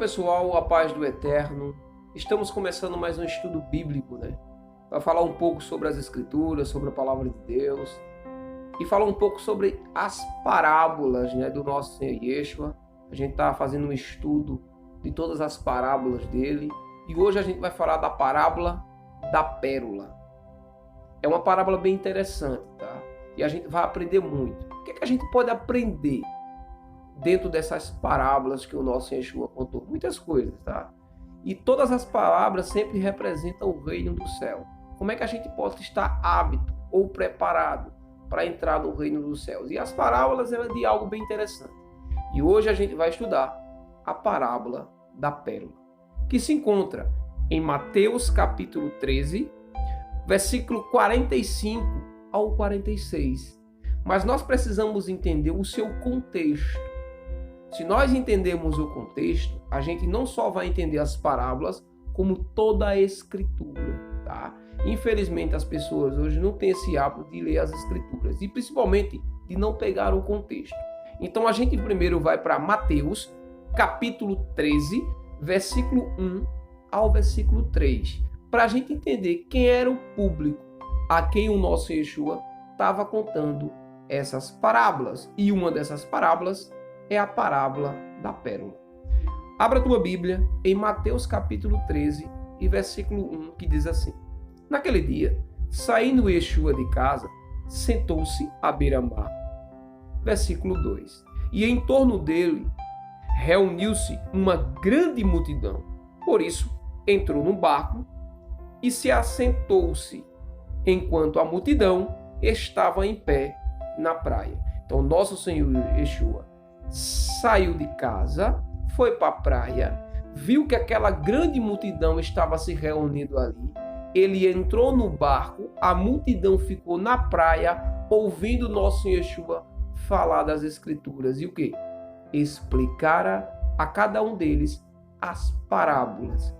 pessoal, a paz do Eterno. Estamos começando mais um estudo bíblico, Para falar um pouco sobre as Escrituras, sobre a Palavra de Deus e falar um pouco sobre as parábolas, do nosso Senhor Yeshua. A gente está fazendo um estudo de todas as parábolas dele e hoje a gente vai falar da parábola da pérola. É uma parábola bem interessante, tá? E a gente vai aprender muito. O que é que a gente pode aprender dentro dessas parábolas que o nosso Yeshua contou? Muitas coisas, tá? E todas as palavras sempre representam o reino do céu. Como é que a gente pode estar hábito ou preparado para entrar no reino dos céus? E as parábolas é de algo bem interessante. E hoje a gente vai estudar a parábola da pérola, que se encontra em Mateus capítulo 13, versículo 45 ao 46. Mas nós precisamos entender o seu contexto. Se nós entendemos o contexto, a gente não só vai entender as parábolas, como toda a Escritura, tá? Infelizmente, as pessoas hoje não têm esse hábito de ler as Escrituras e principalmente de não pegar o contexto. Então, a gente primeiro vai para Mateus, capítulo 13, versículo 1 ao versículo 3, para a gente entender quem era o público a quem o nosso Yeshua estava contando essas parábolas. E uma dessas parábolas é a parábola da pérola. Abra a tua Bíblia em Mateus capítulo 13 e versículo 1, que diz assim: Naquele dia, saindo Yeshua de casa, sentou-se à beira-mar. Versículo 2. E em torno dele reuniu-se uma grande multidão. Por isso, entrou no barco e se assentou-se, enquanto a multidão estava em pé na praia. Então, nosso Senhor Yeshua saiu de casa, foi para a praia, viu que aquela grande multidão estava se reunindo ali. Ele entrou no barco, a multidão ficou na praia, ouvindo nosso Yeshua falar das Escrituras. E o que? Explicara a cada um deles as parábolas.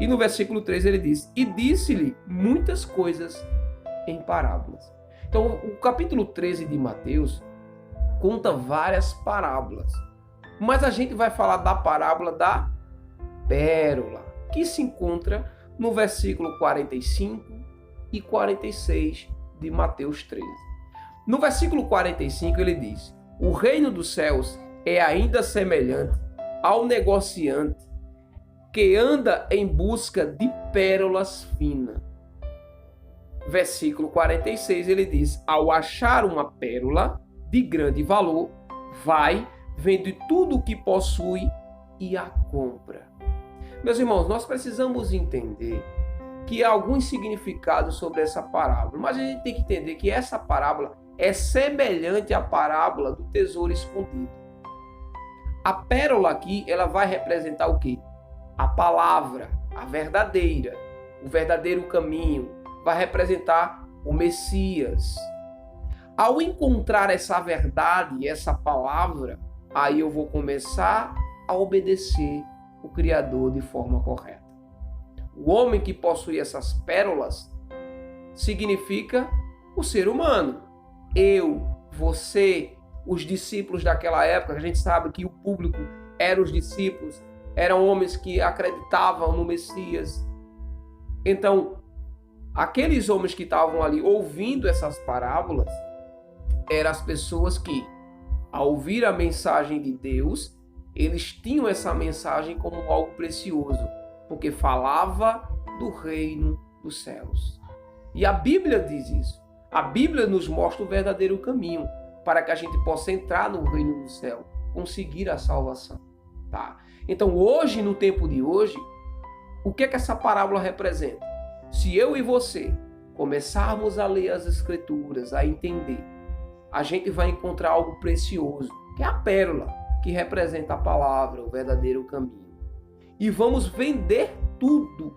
E no versículo 3 ele diz: E disse-lhe muitas coisas em parábolas. Então, o capítulo 13 de Mateus conta várias parábolas, mas a gente vai falar da parábola da pérola, que se encontra no versículo 45 e 46 de Mateus 13. No versículo 45 ele diz: O reino dos céus é ainda semelhante ao negociante que anda em busca de pérolas finas. Versículo 46 ele diz: Ao achar uma pérola de grande valor, vai, vende tudo o que possui e a compra. Meus irmãos, nós precisamos entender que há alguns significados sobre essa parábola, mas a gente tem que entender que essa parábola é semelhante à parábola do tesouro escondido. A pérola aqui, ela vai representar o quê? A palavra, a verdadeira, o verdadeiro caminho, vai representar o Messias. Ao encontrar essa verdade, essa palavra, aí eu vou começar a obedecer o Criador de forma correta. O homem que possui essas pérolas significa o ser humano. Eu, você, os discípulos daquela época, a gente sabe que o público eram os discípulos, eram homens que acreditavam no Messias. Então, aqueles homens que estavam ali ouvindo essas parábolas eram as pessoas que, ao ouvir a mensagem de Deus, eles tinham essa mensagem como algo precioso, porque falava do reino dos céus. E a Bíblia diz isso. A Bíblia nos mostra o verdadeiro caminho para que a gente possa entrar no reino do céu, conseguir a salvação. Tá? Então, hoje, no tempo de hoje, o que é que essa parábola representa? Se eu e você começarmos a ler as Escrituras, a entender, a gente vai encontrar algo precioso, que é a pérola, que representa a palavra, o verdadeiro caminho. E vamos vender tudo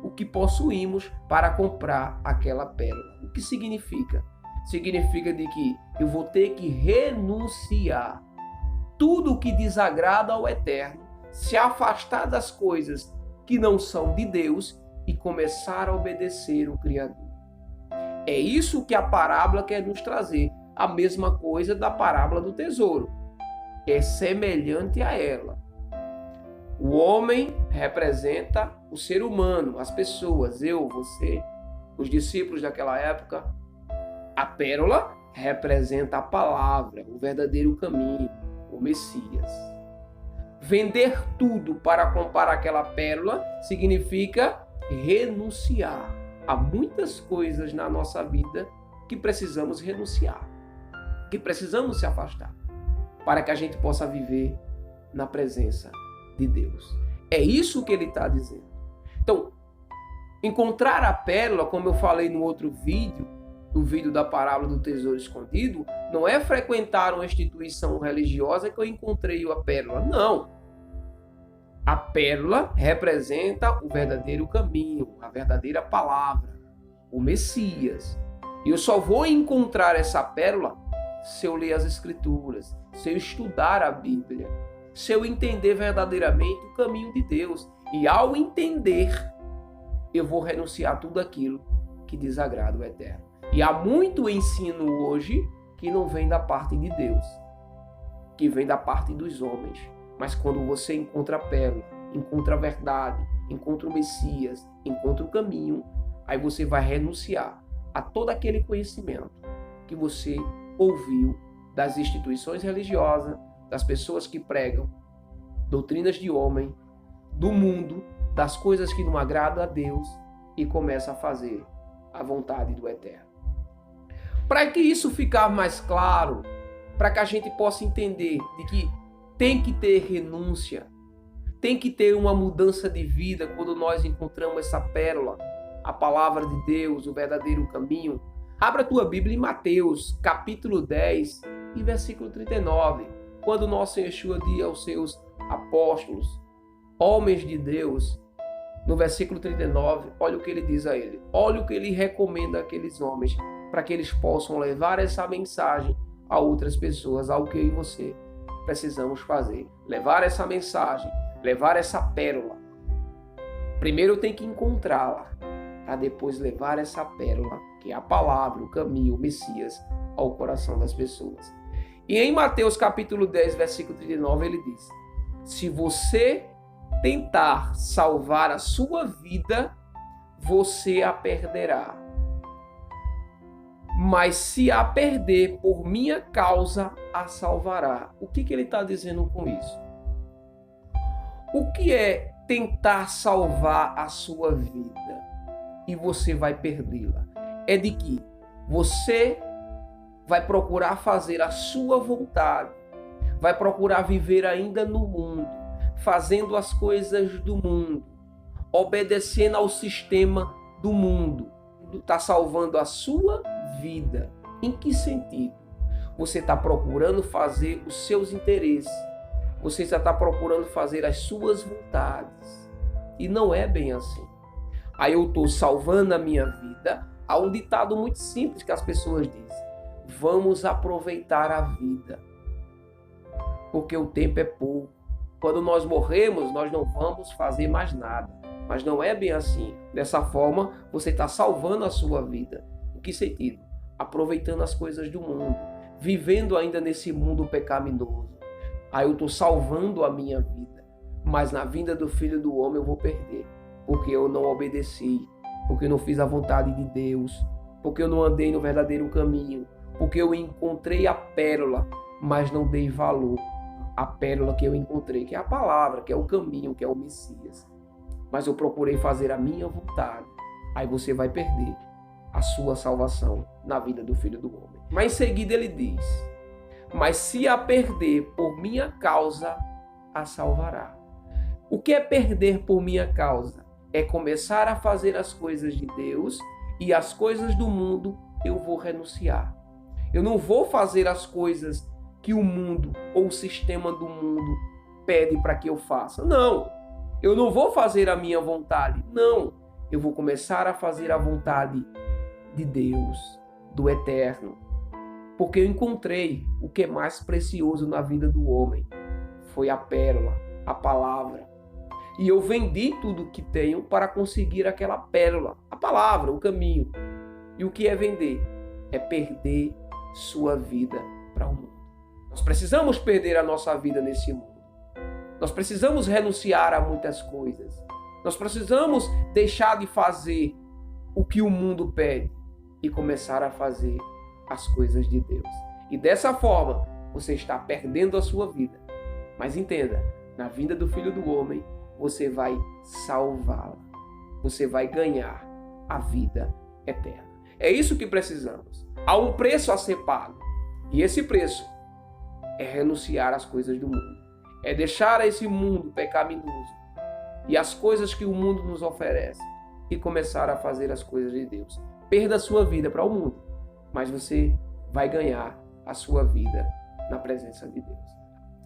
o que possuímos para comprar aquela pérola. O que significa? Significa de que eu vou ter que renunciar tudo o que desagrada ao Eterno, se afastar das coisas que não são de Deus e começar a obedecer o Criador. É isso que a parábola quer nos trazer. A mesma coisa da parábola do tesouro. É semelhante a ela. O homem representa o ser humano, as pessoas, eu, você, os discípulos daquela época. A pérola representa a palavra, o verdadeiro caminho, o Messias. Vender tudo para comprar aquela pérola significa renunciar a muitas coisas na nossa vida que precisamos renunciar, que precisamos se afastar, para que a gente possa viver na presença de Deus. É isso que ele está dizendo. Então, encontrar a pérola, como eu falei no outro vídeo, no vídeo da parábola do tesouro escondido, não é frequentar uma instituição religiosa que eu encontrei a pérola. Não. A pérola representa o verdadeiro caminho, a verdadeira palavra, o Messias. E eu só vou encontrar essa pérola se eu ler as Escrituras, se eu estudar a Bíblia, se eu entender verdadeiramente o caminho de Deus. E ao entender, eu vou renunciar a tudo aquilo que desagrada o Eterno. E há muito ensino hoje que não vem da parte de Deus, que vem da parte dos homens. Mas quando você encontra a pérola, encontra a verdade, encontra o Messias, encontra o caminho, aí você vai renunciar a todo aquele conhecimento que você ouviu das instituições religiosas, das pessoas que pregam doutrinas de homem, do mundo, das coisas que não agradam a Deus, e começa a fazer a vontade do Eterno. Para que isso ficar mais claro, para que a gente possa entender de que tem que ter renúncia, tem que ter uma mudança de vida quando nós encontramos essa pérola, a palavra de Deus, o verdadeiro caminho. Abra a tua Bíblia em Mateus, capítulo 10 e versículo 39, quando nosso Senhor Yeshua diz aos seus apóstolos, homens de Deus, no versículo 39, olha o que ele diz a ele, olha o que ele recomenda àqueles homens, para que eles possam levar essa mensagem a outras pessoas, ao que eu e você precisamos fazer. Levar essa mensagem, levar essa pérola. Primeiro eu tenho que encontrá-la, para depois levar essa pérola, que é a palavra, o caminho, o Messias, ao coração das pessoas. E em Mateus capítulo 10, versículo 39, ele diz, se você tentar salvar a sua vida, você a perderá. Mas se a perder por minha causa, a salvará. O que ele está dizendo com isso? O que é tentar salvar a sua vida e você vai perdê-la? É de que você vai procurar fazer a sua vontade, vai procurar viver ainda no mundo, fazendo as coisas do mundo, obedecendo ao sistema do mundo. Está salvando a sua vida. Em que sentido? Você está procurando fazer os seus interesses. Você já está procurando fazer as suas vontades. E não é bem assim. Aí eu estou salvando a minha vida. Há um ditado muito simples que as pessoas dizem. Vamos aproveitar a vida. Porque o tempo é pouco. Quando nós morremos, nós não vamos fazer mais nada. Mas não é bem assim. Dessa forma, você está salvando a sua vida. Em que sentido? Aproveitando as coisas do mundo. Vivendo ainda nesse mundo pecaminoso. Aí eu estou salvando a minha vida. Mas na vinda do Filho do Homem eu vou perder. Porque eu não obedeci. Porque eu não fiz a vontade de Deus. Porque eu não andei no verdadeiro caminho. Porque eu encontrei a pérola, mas não dei valor à pérola que eu encontrei, que é a palavra, que é o caminho, que é o Messias. Mas eu procurei fazer a minha vontade. Aí você vai perder a sua salvação na vida do Filho do Homem. Mas em seguida ele diz, mas se a perder por minha causa, a salvará. O que é perder por minha causa? É começar a fazer as coisas de Deus e as coisas do mundo eu vou renunciar. Eu não vou fazer as coisas que o mundo ou o sistema do mundo pede para que eu faça. Não. Eu não vou fazer a minha vontade. Não. Eu vou começar a fazer a vontade de Deus, do Eterno. Porque eu encontrei o que é mais precioso na vida do homem. Foi a pérola, a palavra. E eu vendi tudo que tenho para conseguir aquela pérola, a palavra, o caminho. E o que é vender? É perder sua vida para o mundo. Nós precisamos perder a nossa vida nesse mundo. Nós precisamos renunciar a muitas coisas. Nós precisamos deixar de fazer o que o mundo pede e começar a fazer as coisas de Deus. E dessa forma, você está perdendo a sua vida. Mas entenda, na vinda do Filho do Homem, você vai salvá-la. Você vai ganhar a vida eterna. É isso que precisamos. Há um preço a ser pago. E esse preço é renunciar às coisas do mundo. É deixar esse mundo pecaminoso e as coisas que o mundo nos oferece e começar a fazer as coisas de Deus. Perda a sua vida para o mundo, mas você vai ganhar a sua vida na presença de Deus.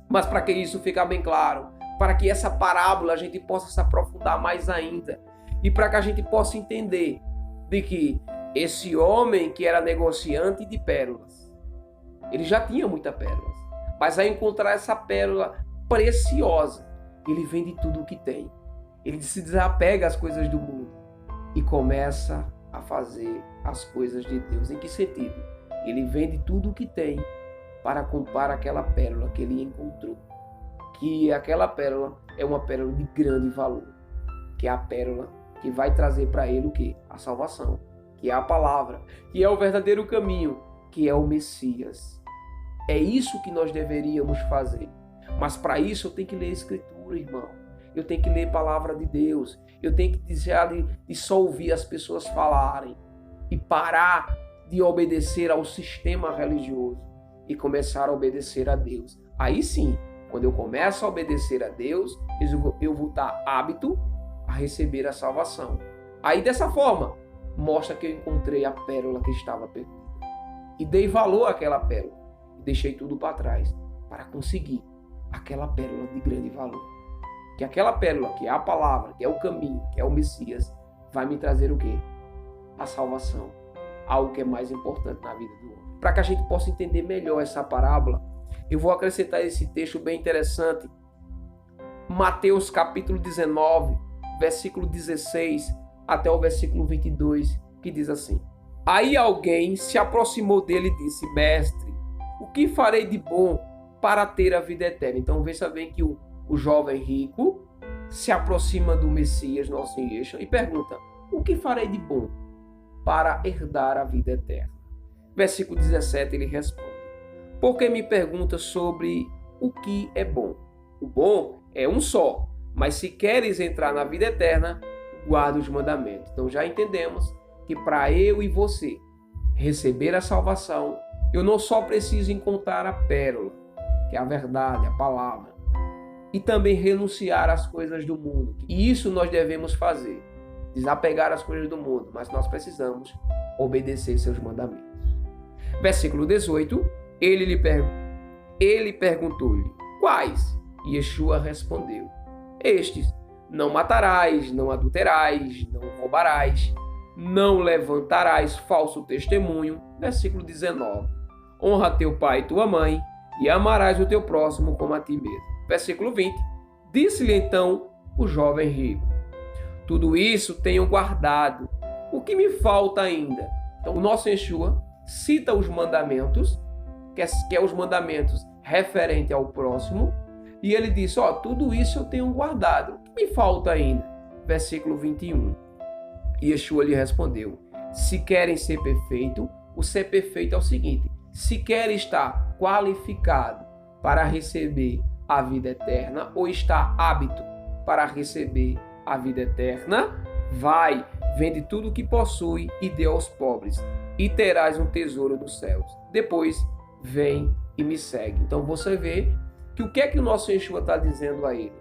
Mas para que isso fique bem claro, para que essa parábola a gente possa se aprofundar mais ainda e para que a gente possa entender de que esse homem que era negociante de pérolas, ele já tinha muitas pérolas, mas ao encontrar essa pérola preciosa, ele vende tudo o que tem. Ele se desapega às coisas do mundo e começa a fazer as coisas de Deus. Em que sentido? Ele vende tudo o que tem para comprar aquela pérola que ele encontrou. Que aquela pérola é uma pérola de grande valor. Que é a pérola que vai trazer para ele o quê? A salvação. Que é a palavra. Que é o verdadeiro caminho. Que é o Messias. É isso que nós deveríamos fazer. Mas para isso eu tenho que ler a Escritura, irmão. Eu tenho que ler a palavra de Deus. Eu tenho que deixar de só ouvir as pessoas falarem. E parar de obedecer ao sistema religioso. E começar a obedecer a Deus. Aí sim, quando eu começo a obedecer a Deus, eu vou estar apto a receber a salvação. Aí dessa forma, mostra que eu encontrei a pérola que estava perdida. E dei valor àquela pérola. E deixei tudo para trás para conseguir aquela pérola de grande valor. Que aquela pérola, que é a palavra, que é o caminho, que é o Messias, vai me trazer o quê? A salvação. Algo que é mais importante na vida do homem. Para que a gente possa entender melhor essa parábola, eu vou acrescentar esse texto bem interessante. Mateus capítulo 19, versículo 16 até o versículo 22, que diz assim: Aí alguém se aproximou dele e disse: Mestre, o que farei de bom para ter a vida eterna? Então veja bem que o jovem rico se aproxima do Messias, nosso Senhor Yeshua, e pergunta: o que farei de bom para herdar a vida eterna? Versículo 17 ele responde: Por que me pergunta sobre o que é bom? O bom é um só, mas se queres entrar na vida eterna, guarda os mandamentos. Então já entendemos que para eu e você receber a salvação, eu não só preciso encontrar a pérola, que é a verdade, a palavra, e também renunciar às coisas do mundo. E isso nós devemos fazer, desapegar as coisas do mundo, mas nós precisamos obedecer seus mandamentos. Versículo 18, ele perguntou-lhe: Quais? E Yeshua respondeu: Estes: não matarás, não adulterarás, não roubarás, não levantarás falso testemunho. Versículo 19, honra teu pai e tua mãe, e amarás o teu próximo como a ti mesmo. Versículo 20, disse-lhe então o jovem rico: Tudo isso tenho guardado, o que me falta ainda? Então o nosso Yeshua cita os mandamentos, que é os mandamentos referente ao próximo, e ele diz: tudo isso eu tenho guardado, o que me falta ainda? Versículo 21, e Yeshua lhe respondeu: Se querem ser perfeito, o ser perfeito é o seguinte: se quer estar qualificado para receber a vida eterna, ou está apto para receber a vida eterna, vai, vende tudo o que possui e dê aos pobres, e terás um tesouro nos céus. Depois, vem e me segue. Então você vê que o que é que o nosso Yeshua está dizendo a ele?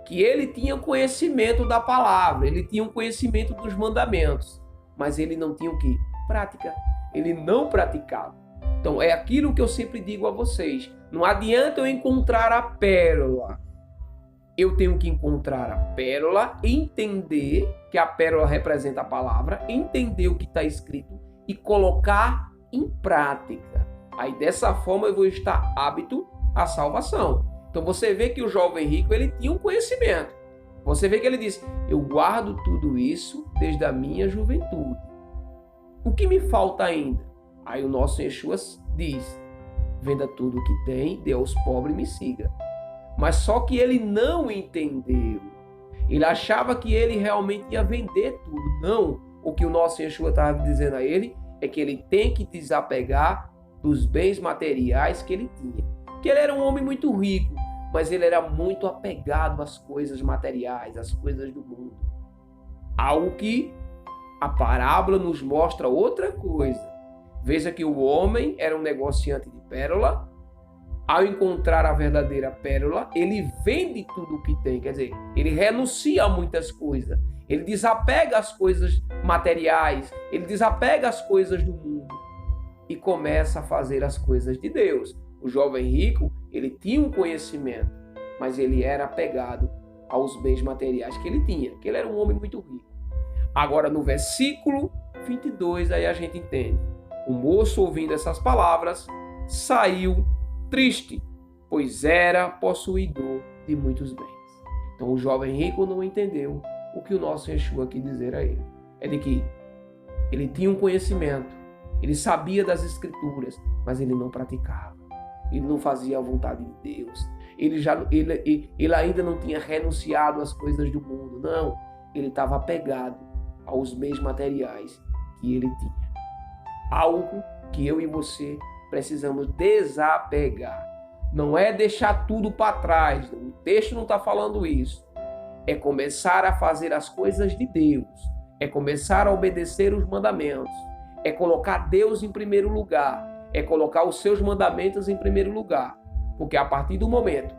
Que ele tinha conhecimento da palavra, ele tinha um conhecimento dos mandamentos, mas ele não tinha o quê? Prática. Ele não praticava. Então é aquilo que eu sempre digo a vocês: não adianta eu encontrar a pérola. Eu tenho que encontrar a pérola, entender que a pérola representa a palavra, entender o que está escrito e colocar em prática. Aí dessa forma eu vou estar apto à salvação. Então você vê que o jovem rico, ele tinha um conhecimento. Você vê que ele disse: eu guardo tudo isso desde a minha juventude. O que me falta ainda? Aí o nosso Yeshua diz: venda tudo o que tem, dê aos pobres e me siga. Mas só que ele não entendeu. Ele achava que ele realmente ia vender tudo. Não, o que o nosso Yeshua estava dizendo a ele é que ele tem que desapegar dos bens materiais que ele tinha. Que ele era um homem muito rico, mas ele era muito apegado às coisas materiais, às coisas do mundo. Algo que a parábola nos mostra outra coisa. Veja que o homem era um negociante de pérola. Ao encontrar a verdadeira pérola, ele vende tudo o que tem. Quer dizer, ele renuncia a muitas coisas. Ele desapega as coisas materiais. Ele desapega as coisas do mundo. E começa a fazer as coisas de Deus. O jovem rico, ele tinha um conhecimento, mas ele era apegado aos bens materiais que ele tinha, que ele era um homem muito rico. Agora, no versículo 22, aí a gente entende. O moço, ouvindo essas palavras, saiu triste, pois era possuidor de muitos bens. Então, o jovem rico não entendeu o que o nosso Yeshua quis dizer a ele. É de que ele tinha um conhecimento, ele sabia das Escrituras, mas ele não praticava. Ele não fazia a vontade de Deus. Ele ainda não tinha renunciado às coisas do mundo. Não, ele estava apegado aos bens materiais que ele tinha. Algo que eu e você precisamos desapegar. Não é deixar tudo para trás. O texto não está falando isso. É começar a fazer as coisas de Deus. É começar a obedecer os mandamentos. É colocar Deus em primeiro lugar. É colocar os seus mandamentos em primeiro lugar. Porque a partir do momento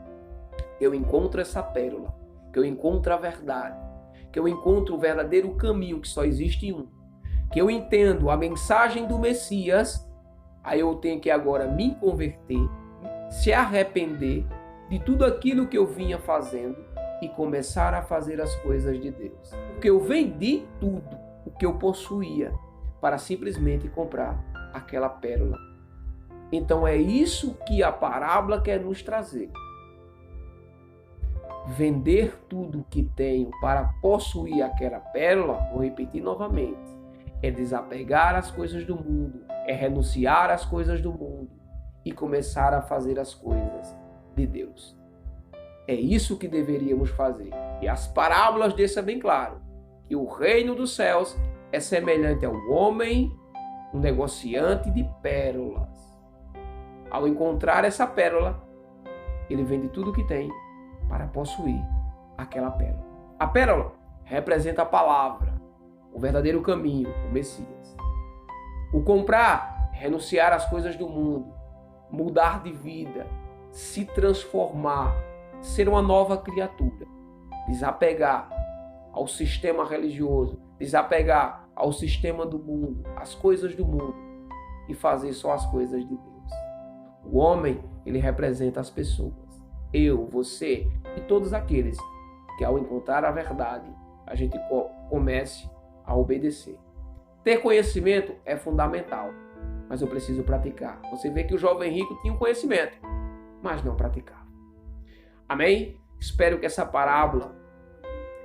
que eu encontro essa pérola, que eu encontro a verdade, que eu encontro o verdadeiro caminho, que só existe um, que eu entendo a mensagem do Messias, aí eu tenho que agora me converter, se arrepender de tudo aquilo que eu vinha fazendo e começar a fazer as coisas de Deus. Porque eu vendi tudo o que eu possuía para simplesmente comprar aquela pérola. Então é isso que a parábola quer nos trazer. Vender tudo o que tenho para possuir aquela pérola, vou repetir novamente, é desapegar as coisas do mundo, é renunciar às coisas do mundo e começar a fazer as coisas de Deus. É isso que deveríamos fazer. E as parábolas deixam bem claro que o reino dos céus é semelhante ao homem, um negociante de pérolas. Ao encontrar essa pérola, ele vende tudo o que tem para possuir aquela pérola. A pérola representa a palavra, o verdadeiro caminho, o Messias. O comprar, renunciar às coisas do mundo, mudar de vida, se transformar, ser uma nova criatura, desapegar ao sistema religioso, desapegar ao sistema do mundo, às coisas do mundo e fazer só as coisas de Deus. O homem, ele representa as pessoas. Eu, você e todos aqueles que ao encontrar a verdade, a gente comece a obedecer. Ter conhecimento é fundamental, mas eu preciso praticar. Você vê que o jovem rico tinha um conhecimento, mas não praticava. Amém? Espero que essa parábola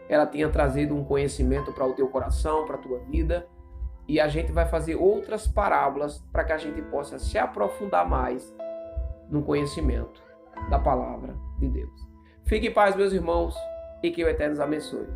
ela tenha trazido um conhecimento para o teu coração, para a tua vida. E a gente vai fazer outras parábolas para que a gente possa se aprofundar mais no conhecimento da palavra de Deus. Fique em paz, meus irmãos, e que o Eterno os abençoe.